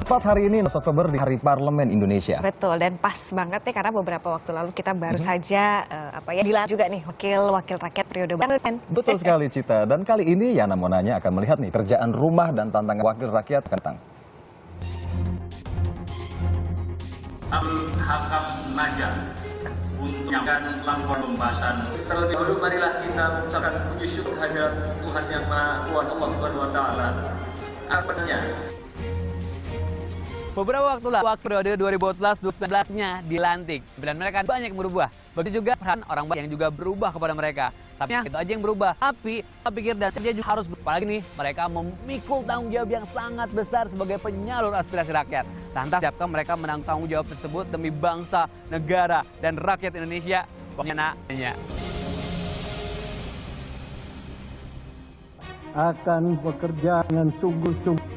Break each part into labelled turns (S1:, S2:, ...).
S1: Tepat hari ini, 11 Oktober di Hari Parlemen Indonesia.
S2: Betul, dan pas banget ya karena beberapa waktu lalu kita baru saja dilantik juga nih wakil rakyat periode baru.
S1: Betul sekali, Cita. Dan kali ini Yana Monanya akan melihat nih kerjaan rumah dan tantangan wakil rakyat akan datang.
S3: Abdul Hakam Naja untuk menyampaikan laporan pembahasan. Terlebih dahulu marilah kita mengucapkan puji syukur hadirat Tuhan Yang Maha Kuasa Allah Subhanahu wa taala. Apanya?
S4: Beberapa waktu lalu, periode 2014-2019-nya dilantik. Dan mereka banyak yang berubah. Begitu juga peran orang banyak yang juga berubah kepada mereka. Tapi itu aja yang berubah. Tapi, saya pikir dan kerja juga harus apalagi nih, mereka memikul tanggung jawab yang sangat besar sebagai penyalur aspirasi rakyat. Lantas, siapkah mereka menanggung tanggung jawab tersebut demi bangsa, negara, dan rakyat Indonesia? Nanya.
S5: Akan bekerja dengan sungguh-sungguh.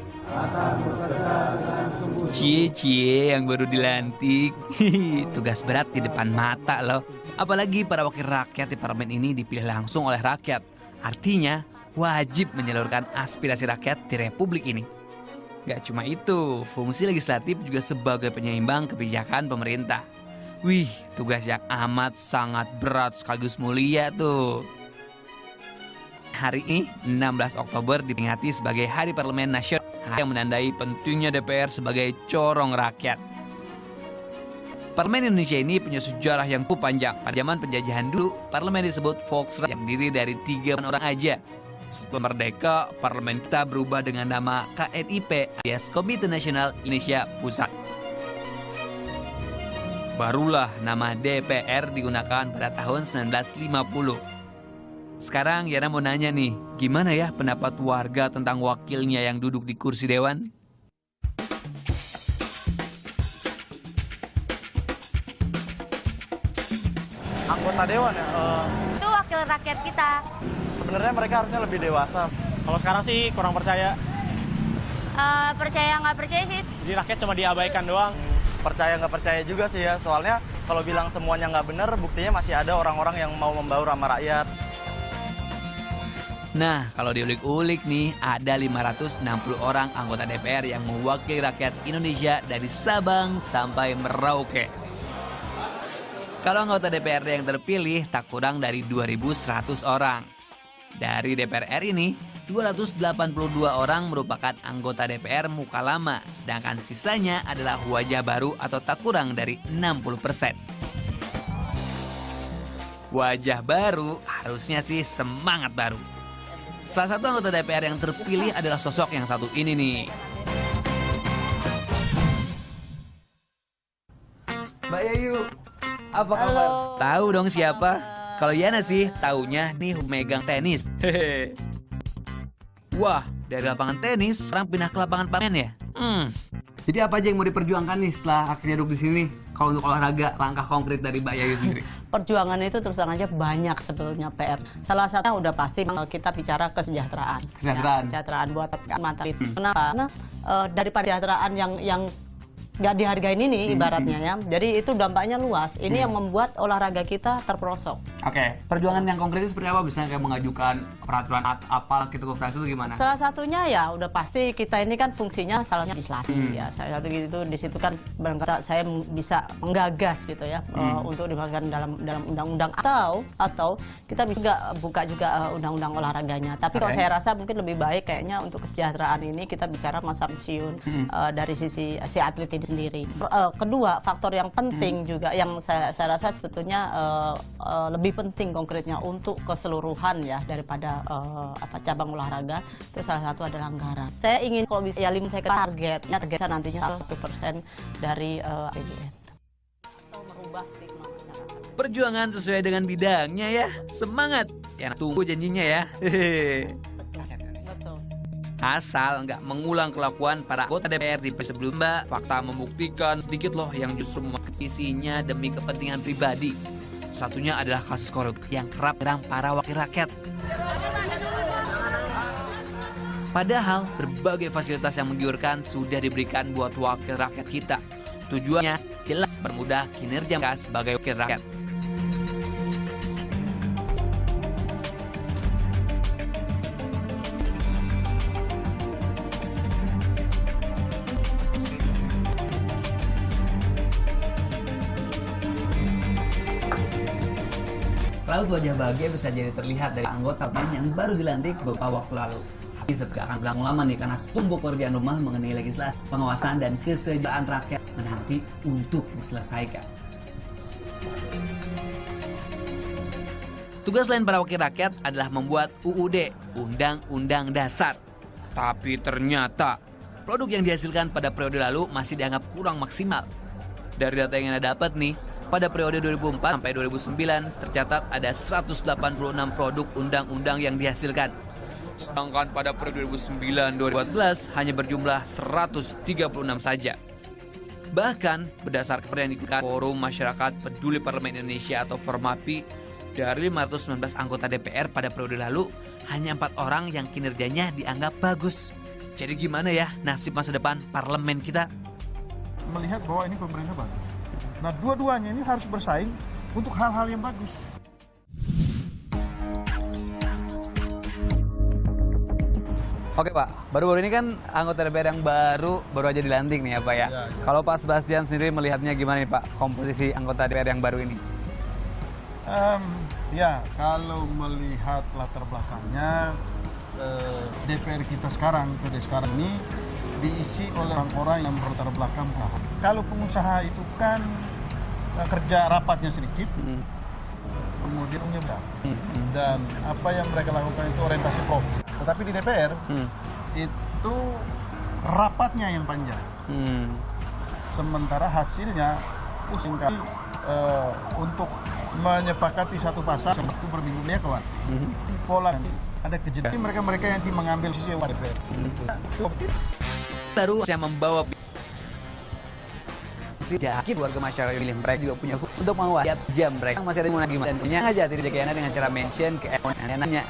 S4: Cie yang baru dilantik. Tugas berat di depan mata loh. Apalagi para wakil rakyat di parlemen ini dipilih langsung oleh rakyat. Artinya wajib menyalurkan aspirasi rakyat di republik ini. Gak cuma itu, fungsi legislatif juga sebagai penyeimbang kebijakan pemerintah. Wih, tugas yang amat sangat berat sekaligus mulia tuh. Hari ini, 16 Oktober diperingati sebagai Hari Parlemen Nasional yang menandai pentingnya DPR sebagai corong rakyat. Parlemen Indonesia ini punya sejarah yang cukup panjang. Pada zaman penjajahan dulu, parlemen disebut Volksraad yang terdiri dari 3 orang aja. Setelah merdeka, parlemen kita berubah dengan nama KNIP alias Komite Nasional Indonesia Pusat. Barulah nama DPR digunakan pada tahun 1950. Sekarang Yana mau nanya nih, gimana ya pendapat warga tentang wakilnya yang duduk di kursi dewan?
S6: Anggota dewan ya?
S7: Itu wakil rakyat kita.
S6: Sebenarnya mereka harusnya lebih dewasa. Kalau sekarang sih kurang percaya.
S7: Percaya nggak percaya sih.
S6: Jadi rakyat cuma diabaikan doang. Percaya nggak percaya juga sih ya. Soalnya kalau bilang semuanya nggak benar, buktinya masih ada orang-orang yang mau membaur sama rakyat.
S4: Nah, kalau diulik-ulik nih, ada 560 orang anggota DPR yang mewakili rakyat Indonesia dari Sabang sampai Merauke. Kalau anggota DPRD yang terpilih tak kurang dari 2.100 orang. Dari DPR RI ini, 282 orang merupakan anggota DPR muka lama, sedangkan sisanya adalah wajah baru atau tak kurang dari 60%. Wajah baru harusnya sih semangat baru. Salah satu anggota DPR yang terpilih adalah sosok yang satu ini nih. Mbak Yayu, apa kabar? Tahu dong siapa? Kalau Yana sih, taunya nih megang tenis. Hehe. Wah, dari lapangan tenis sekarang pindah ke lapangan parlemen ya? Jadi apa aja yang mau diperjuangkan nih setelah akhirnya duduk di sini? Kalau untuk olahraga, langkah konkret dari Mbak Yayu sendiri?
S8: Perjuangan itu terus terang aja banyak sebetulnya PR. Salah satunya udah pasti kita bicara kesejahteraan.
S4: Kesejahteraan.
S8: Ya, kesejahteraan buat mata itu. Kenapa? Karena daripada kesejahteraan yang nggak dihargain ini ibaratnya ya. Jadi itu dampaknya luas. Ini yang membuat olahraga kita terperosok.
S4: Oke. Perjuangan yang konkret itu seperti apa? Misalnya kayak mengajukan peraturan apa gitu ke fraksi itu gimana?
S8: Salah satunya ya udah pasti kita ini kan fungsinya salahnya legislasi ya. Salah satu gitu di situ kan barangkali saya bisa menggagas gitu ya untuk dimasukkan dalam undang-undang atau kita bisa nggak buka juga undang-undang olahraganya. Tapi kalau saya rasa mungkin lebih baik kayaknya untuk kesejahteraan ini kita bicara masa pensiun dari sisi si atlet ini sendiri. Kedua, faktor yang penting juga yang saya rasa sebetulnya lebih penting konkretnya untuk keseluruhan ya daripada cabang olahraga itu salah satu adalah anggaran. Saya ingin kalau bisa ya saya targetnya nantinya 1% dari APBN. Atau merubah stigma masyarakat.
S4: Perjuangan sesuai dengan bidangnya ya. Semangat. Ya tunggu janjinya ya. Asal nggak mengulang kelakuan para anggota DPR di sebelumnya. Fakta membuktikan sedikit loh yang justru memakai demi kepentingan pribadi. Satunya adalah kasus korupsi yang kerap menyerang para wakil rakyat. Padahal berbagai fasilitas yang menggiurkan sudah diberikan buat wakil rakyat kita. Tujuannya jelas mempermudah kinerja mereka sebagai wakil rakyat. Raut wajah bahagia bisa jadi terlihat dari anggota yang baru dilantik beberapa waktu lalu. Tapi gak akan berlangsung lama nih karena setumpuk pekerjaan rumah mengenai legislasi, pengawasan dan kesejahteraan rakyat menanti untuk diselesaikan. Tugas lain para wakil rakyat adalah membuat UUD, Undang-Undang Dasar. Tapi ternyata produk yang dihasilkan pada periode lalu masih dianggap kurang maksimal. Dari data yang Anda dapat nih, pada periode 2004 sampai 2009 tercatat ada 186 produk undang-undang yang dihasilkan. Sedangkan pada periode 2009-2014 hanya berjumlah 136 saja. Bahkan berdasarkan yang dikeluarkan Forum Masyarakat Peduli Parlemen Indonesia atau Formapi, dari 519 anggota DPR pada periode lalu, hanya 4 orang yang kinerjanya dianggap bagus. Jadi gimana ya nasib masa depan parlemen kita?
S9: Melihat bahwa ini pemerintah bagus. Nah, dua-duanya ini harus bersaing untuk hal-hal yang bagus.
S10: Oke Pak, baru-baru ini kan anggota DPR yang baru aja dilantik nih ya Pak ya. Kalau Pak Sebastian sendiri melihatnya gimana nih Pak, komposisi anggota DPR yang baru ini?
S9: Ya, kalau melihat latar belakangnya, DPR kita sekarang, periode sekarang ini diisi oleh orang-orang yang berlatar belakang paham. Kalau pengusaha itu kan kerja rapatnya sedikit, kemudian punya berapa, dan apa yang mereka lakukan itu orientasi profit. Tetapi di DPR itu rapatnya yang panjang, sementara hasilnya itu singkat. Untuk menyepakati satu pasal itu berminggu-minggu keluar. Pola ada kejadian mereka yang mengambil sisi DPR.
S4: Baru yang membawa yakin warga masyarakat milih mereka juga punya untuk mengawasi jam mereka masih ada yang mau gimana dan punya aja tidak dengan cara mention ke nanya